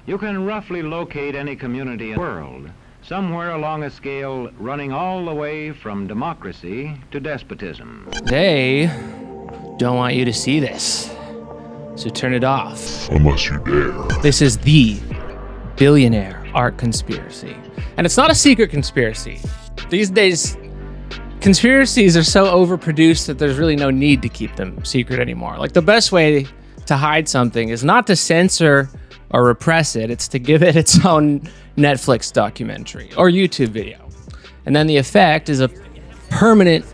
You can roughly locate any community in the world, somewhere along a scale running all the way from democracy to despotism. They don't want you to see this, so turn it off. Unless you dare. This is the billionaire art conspiracy. And it's not a secret conspiracy. These days, conspiracies are so overproduced that there's really no need to keep them secret anymore. Like, the best way to hide something is not to censor or repress it, it's to give it its own Netflix documentary or YouTube video. And then the effect is a permanent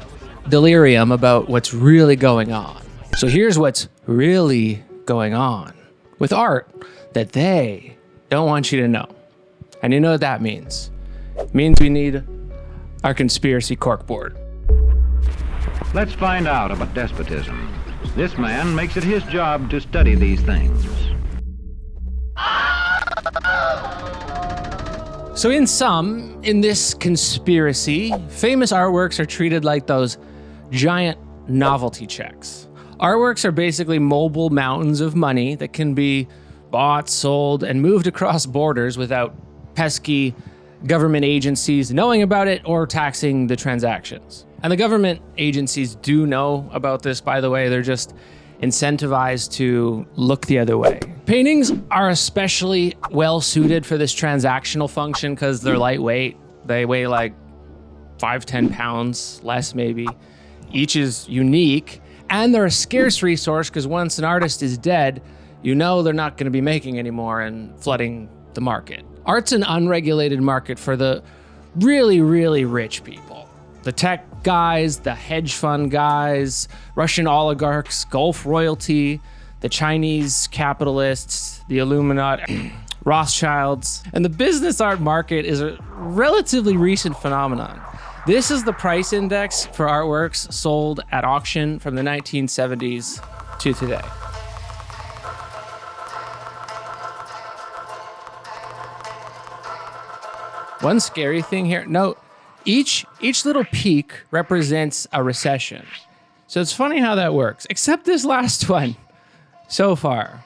delirium about what's really going on. So here's what's really going on with art that they don't want you to know. And you know what that means? It means we need our conspiracy corkboard. Let's find out about despotism. This man makes it his job to study these things. So in this conspiracy, famous artworks are treated like those giant novelty checks. Artworks are basically mobile mountains of money that can be bought, sold, and moved across borders without pesky government agencies knowing about it or taxing the transactions. And the government agencies do know about this, by the way. They're just incentivized to look the other way. Paintings are especially well suited for this transactional function because they're lightweight. They weigh like 5-10 pounds, less maybe. Each is unique, and they're a scarce resource because once an artist is dead, you know they're not going to be making anymore and flooding the market. Art's an unregulated market for the really, really rich people. The tech guys, the hedge fund guys, Russian oligarchs, Gulf royalty, the Chinese capitalists, the Illuminati, Rothschilds. And the business art market is a relatively recent phenomenon. This is the price index for artworks sold at auction from the 1970s to today. One scary thing here, note, each little peak represents a recession. So it's funny how that works, except this last one so far.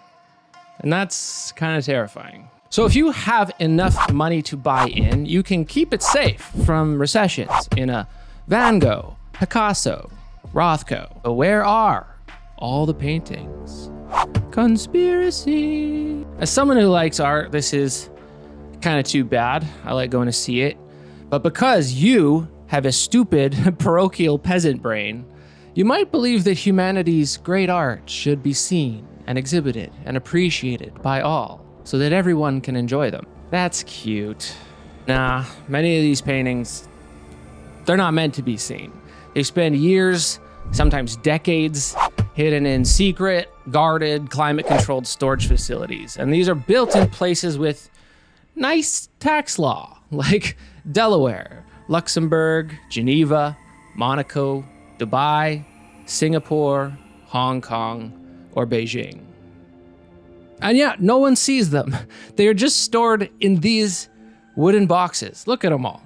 And that's kind of terrifying. So if you have enough money to buy in, you can keep it safe from recessions in a Van Gogh, Picasso, Rothko. But where are all the paintings? Conspiracy. As someone who likes art, this is kind of too bad. I like going to see it. But because you have a stupid parochial peasant brain, you might believe that humanity's great art should be seen and exhibited and appreciated by all so that everyone can enjoy them. That's cute. Nah, many of these paintings, they're not meant to be seen. They spend years, sometimes decades, hidden in secret, guarded, climate-controlled storage facilities. And these are built in places with nice tax law, like Delaware, Luxembourg, Geneva, Monaco, Dubai, Singapore, Hong Kong, or Beijing. And yeah, no one sees them. They are just stored in these wooden boxes. Look at them all.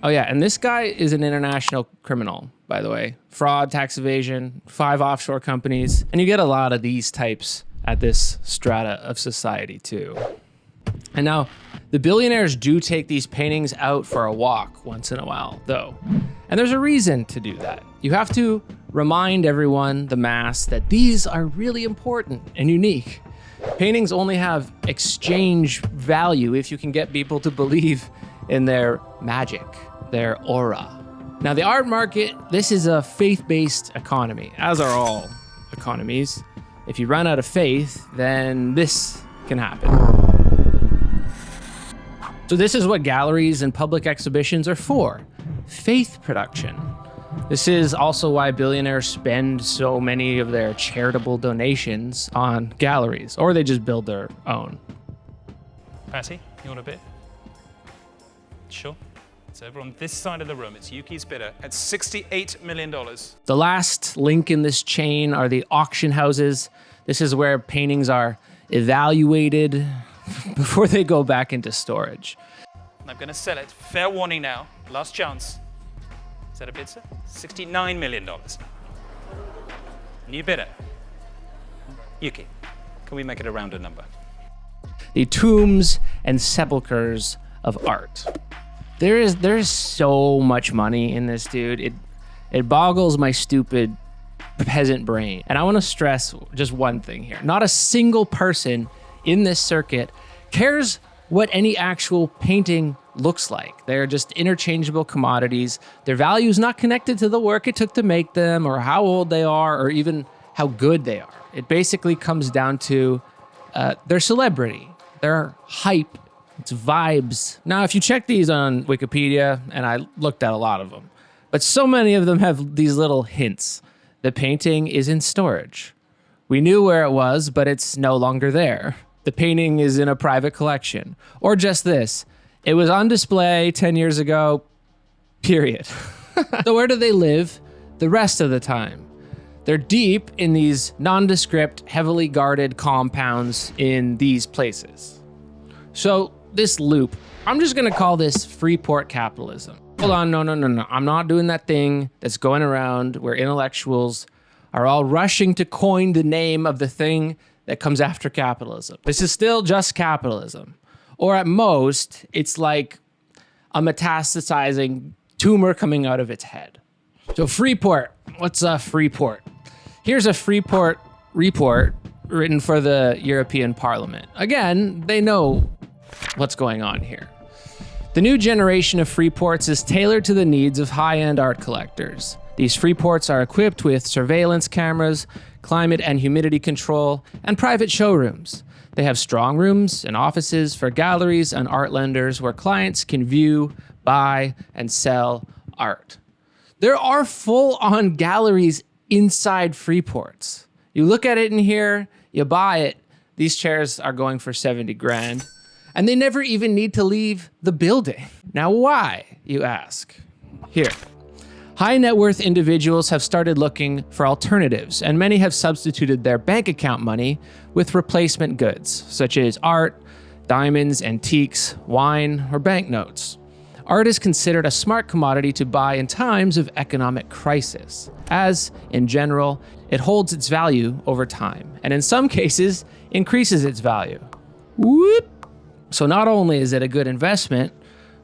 Oh yeah, and this guy is an international criminal, by the way. Fraud, tax evasion, 5 offshore companies. And you get a lot of these types at this strata of society too. And now, the billionaires do take these paintings out for a walk once in a while, though. And there's a reason to do that. You have to remind everyone, the mass, that these are really important and unique. Paintings only have exchange value if you can get people to believe in their magic, their aura. Now, the art market, this is a faith-based economy, as are all economies. If you run out of faith, then this can happen. So this is what galleries and public exhibitions are for, faith production. This is also why billionaires spend so many of their charitable donations on galleries, or they just build their own. Patty, you want a bid? Sure. It's over on this side of the room. It's Yuki's bidder at $68 million. The last link in this chain are the auction houses. This is where paintings are evaluated before they go back into storage. I'm going to sell it. Fair warning now. Last chance. Is that a bid, sir? $69 million. New bidder. Yuki, can we make it a rounder number? the tombs and sepulchers of art. There's so much money in this, dude. It boggles my stupid peasant brain. And I want to stress just one thing here. Not a single person in this circuit cares what any actual painting looks like. They're just interchangeable commodities. Their value is not connected to the work it took to make them, or how old they are, or even how good they are. It basically comes down to their celebrity, their hype, it's vibes. Now, if you check these on Wikipedia, and I looked at a lot of them, but so many of them have these little hints. The painting is in storage. We knew where it was, but it's no longer there. The painting is in a private collection. Or just this, it was on display 10 years ago, period. So where do they live the rest of the time? They're deep in these nondescript, heavily guarded compounds in these places. So this loop, I'm just gonna call this Freeport capitalism. Hold on, no. I'm not doing that thing that's going around where intellectuals are all rushing to coin the name of the thing that comes after capitalism. This is still just capitalism. Or at most, it's like a metastasizing tumor coming out of its head. So Freeport, what's a Freeport? Here's a Freeport report written for the European Parliament. Again, they know what's going on here. The new generation of Freeports is tailored to the needs of high-end art collectors. These Freeports are equipped with surveillance cameras, climate and humidity control, and private showrooms. They have strong rooms and offices for galleries and art lenders where clients can view, buy, and sell art. There are full-on galleries inside Freeports. You look at it in here, you buy it. These chairs are going for 70 grand. And they never even need to leave the building. Now why, you ask? Here, high net worth individuals have started looking for alternatives, and many have substituted their bank account money with replacement goods, such as art, diamonds, antiques, wine, or banknotes. Art is considered a smart commodity to buy in times of economic crisis, as, in general, it holds its value over time, and in some cases, increases its value. Whoop! So not only is it a good investment,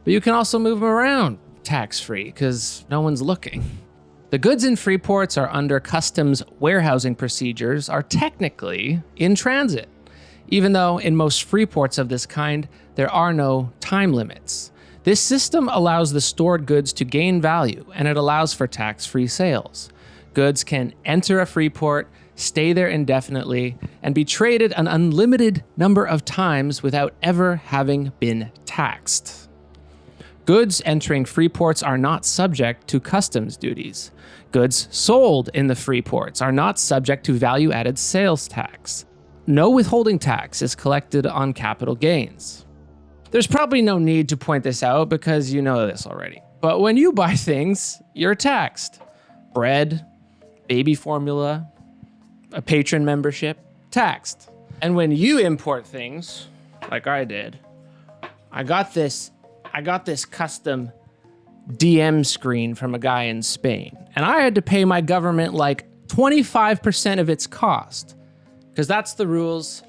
but you can also move them around tax-free because no one's looking. The goods in Freeports are under customs warehousing procedures are technically in transit, even though in most Freeports of this kind, there are no time limits. This system allows the stored goods to gain value, and it allows for tax-free sales. Goods can enter a Freeport, stay there indefinitely, and be traded an unlimited number of times without ever having been taxed. Goods entering Freeports are not subject to customs duties. Goods sold in the Freeports are not subject to value-added sales tax. No withholding tax is collected on capital gains. There's probably no need to point this out because you know this already. But when you buy things, you're taxed. Bread, baby formula, a patron membership, taxed. And when you import things, like I did, I got this custom DM screen from a guy in Spain. And I had to pay my government like 25% of its cost, because that's the rules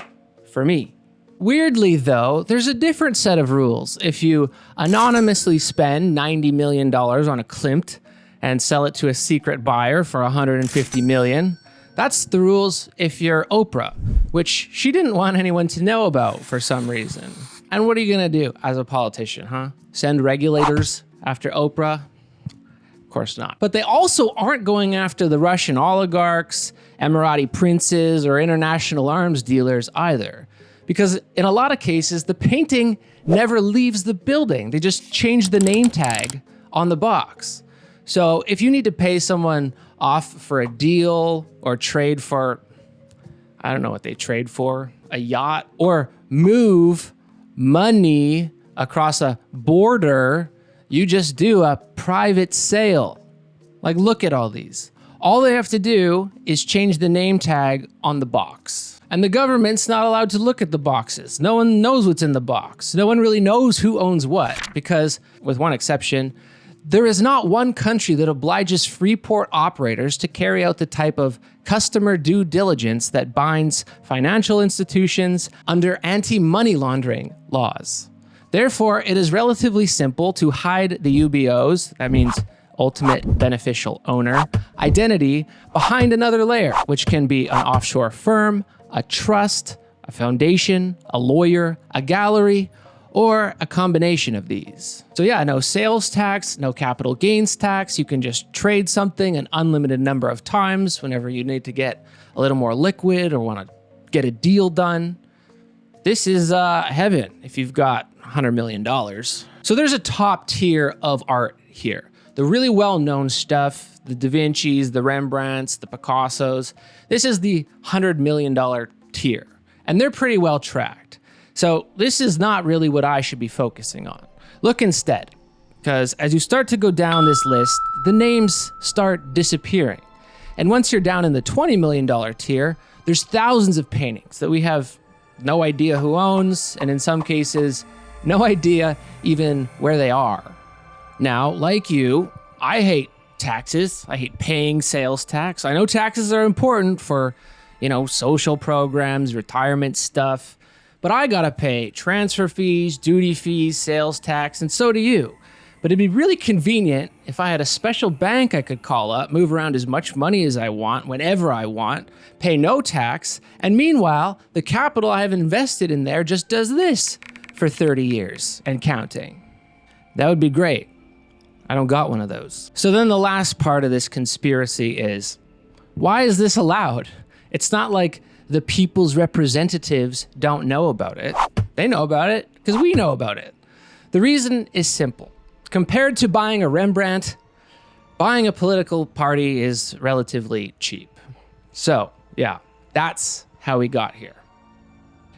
for me. Weirdly though, there's a different set of rules. If you anonymously spend $90 million on a Klimt and sell it to a secret buyer for $150 million, that's the rules if you're Oprah, which she didn't want anyone to know about for some reason. And what are you gonna do as a politician, huh? Send regulators after Oprah? Of course not. But they also aren't going after the Russian oligarchs, Emirati princes, or international arms dealers either. Because in a lot of cases, the painting never leaves the building. They just change the name tag on the box. So if you need to pay someone off for a deal or trade for, I don't know what they trade for, a yacht, or move money across a border, you just do a private sale. Like, look at all these. All they have to do is change the name tag on the box. And the government's not allowed to look at the boxes. No one knows what's in the box. No one really knows who owns what because, with one exception, There is not one country that obliges Freeport operators to carry out the type of customer due diligence that binds financial institutions under anti-money laundering laws. Therefore, it is relatively simple to hide the UBO's, that means ultimate beneficial owner, identity behind another layer, which can be an offshore firm, a trust, a foundation, a lawyer, a gallery, or a combination of these. So yeah, no sales tax, no capital gains tax. You can just trade something an unlimited number of times whenever you need to get a little more liquid or want to get a deal done. This is heaven if you've got $100 million. So there's a top tier of art here. The really well-known stuff, the Da Vinci's, the Rembrandts, the Picassos. This is the $100 million tier, and they're pretty well tracked. So this is not really what I should be focusing on. Look instead, because as you start to go down this list, the names start disappearing. And once you're down in the $20 million tier, there's thousands of paintings that we have no idea who owns, and in some cases, no idea even where they are. Now, like you, I hate taxes. I hate paying sales tax. I know taxes are important for, social programs, retirement stuff, but I gotta pay transfer fees, duty fees, sales tax, and so do you. But it'd be really convenient if I had a special bank I could call up, move around as much money as I want, whenever I want, pay no tax, and meanwhile, the capital I have invested in there just does this for 30 years and counting. That would be great. I don't got one of those. So then the last part of this conspiracy is, why is this allowed? It's not like the people's representatives don't know about it. They know about it because we know about it. The reason is simple. Compared to buying a Rembrandt, buying a political party is relatively cheap. So yeah, that's how we got here.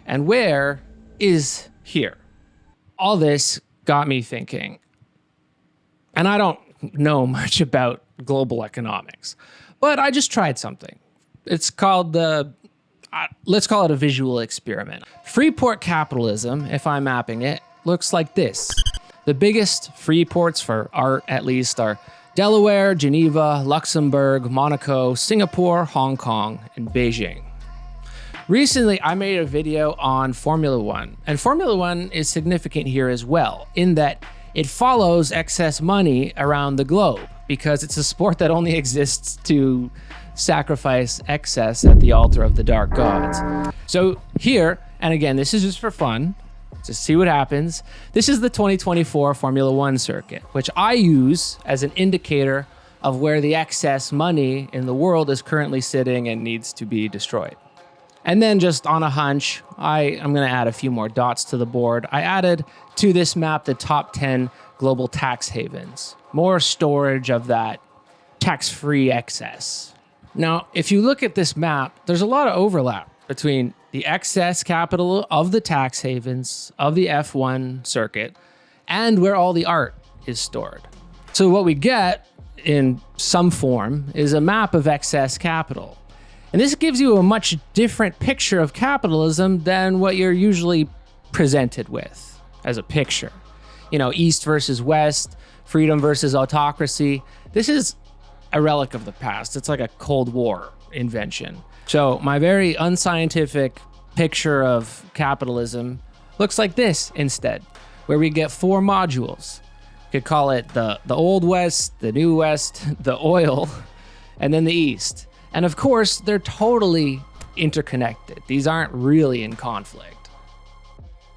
And where is here? All this got me thinking, and I don't know much about global economics, but I just tried something. It's called let's call it a visual experiment. Freeport capitalism, if I'm mapping it, looks like this. The biggest free ports for art, at least, are Delaware, Geneva, Luxembourg, Monaco, Singapore, Hong Kong, and Beijing. Recently, I made a video on Formula One, and Formula One is significant here as well, in that it follows excess money around the globe, because it's a sport that only exists to sacrifice excess at the altar of the dark gods. So here, and again, this is just for fun, just see what happens. This is the 2024 Formula One circuit, which I use as an indicator of where the excess money in the world is currently sitting and needs to be destroyed. And then just on a hunch, I'm gonna add a few more dots to the board. I added to this map the top 10 global tax havens, more storage of that tax-free excess. Now, if you look at this map, there's a lot of overlap between the excess capital of the tax havens of the F1 circuit and where all the art is stored. So what we get in some form is a map of excess capital. And this gives you a much different picture of capitalism than what you're usually presented with as a picture. East versus West, freedom versus autocracy. This is a relic of the past. It's like a Cold War invention. So my very unscientific picture of capitalism looks like this instead, where we get 4 modules. You could call it the Old West, the New West, the oil, and then the East. And of course, they're totally interconnected. These aren't really in conflict.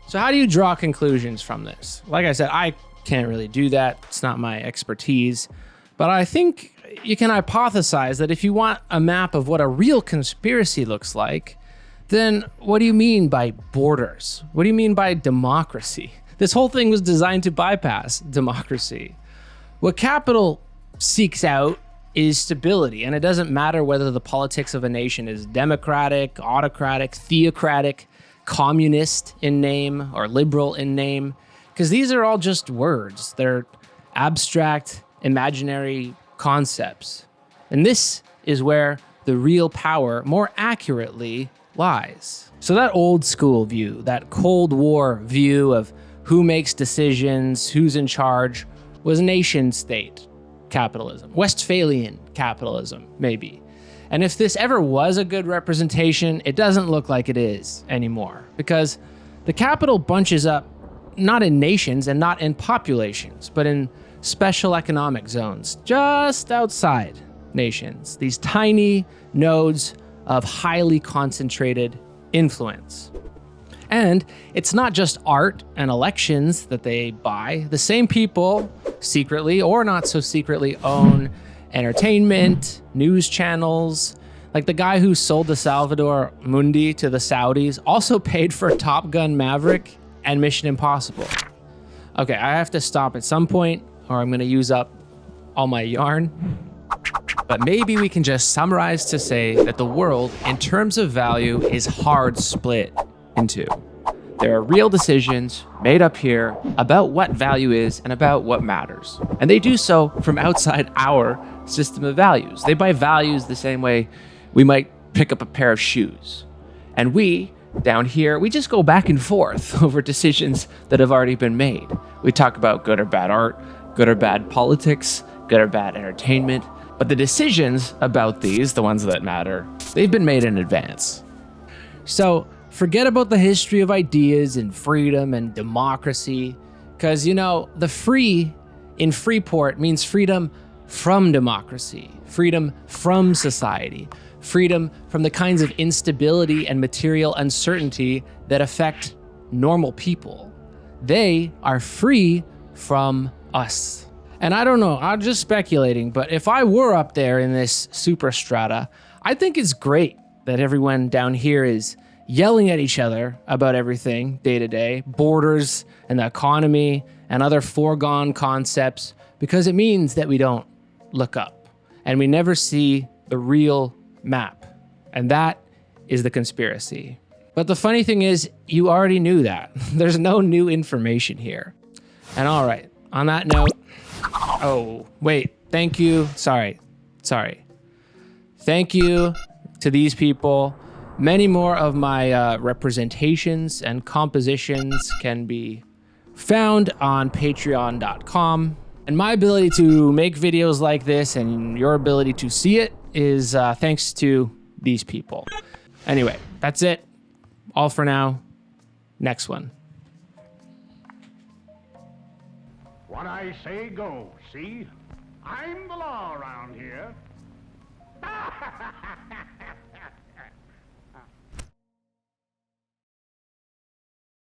So how do you draw conclusions from this? Like I said, I can't really do that. It's not my expertise. But I think you can hypothesize that if you want a map of what a real conspiracy looks like, then what do you mean by borders? What do you mean by democracy? This whole thing was designed to bypass democracy. What capital seeks out is stability, and it doesn't matter whether the politics of a nation is democratic, autocratic, theocratic, communist in name, or liberal in name, because these are all just words. They're abstract, imaginary concepts. And this is where the real power more accurately lies. So that old school view, that Cold War view of who makes decisions, who's in charge, was nation state capitalism, Westphalian capitalism, maybe. And if this ever was a good representation, it doesn't look like it is anymore, because the capital bunches up not in nations and not in populations, but in special economic zones just outside nations, these tiny nodes of highly concentrated influence. And it's not just art and elections that they buy. The same people, secretly or not so secretly, own entertainment, news channels. Like the guy who sold the Salvador Mundi to the Saudis also paid for Top Gun Maverick and Mission Impossible. Okay, I have to stop at some point or I'm gonna use up all my yarn. But maybe we can just summarize to say that the world, in terms of value, is hard split in two. There are real decisions made up here about what value is and about what matters. And they do so from outside our system of values. They buy values the same way we might pick up a pair of shoes. And we, down here, we just go back and forth over decisions that have already been made. We talk about good or bad art, good or bad politics, good or bad entertainment. But the decisions about these, the ones that matter, they've been made in advance. So forget about the history of ideas and freedom and democracy, because, you know, the free in Freeport means freedom from democracy, freedom from society, freedom from the kinds of instability and material uncertainty that affect normal people. They are free from us. And I don't know, I'm just speculating, but if I were up there in this superstrata, I think it's great that everyone down here is yelling at each other about everything day to day, borders and the economy and other foregone concepts, because it means that we don't look up and we never see the real map. And that is the conspiracy. But the funny thing is, you already knew that. There's no new information here. And all right, on that note, oh, wait, thank you. Sorry. Thank you to these people. Many more of my representations and compositions can be found on patreon.com. And my ability to make videos like this and your ability to see it is thanks to these people. Anyway, that's it. All for now. Next one. What I say goes, see? I'm the law around here.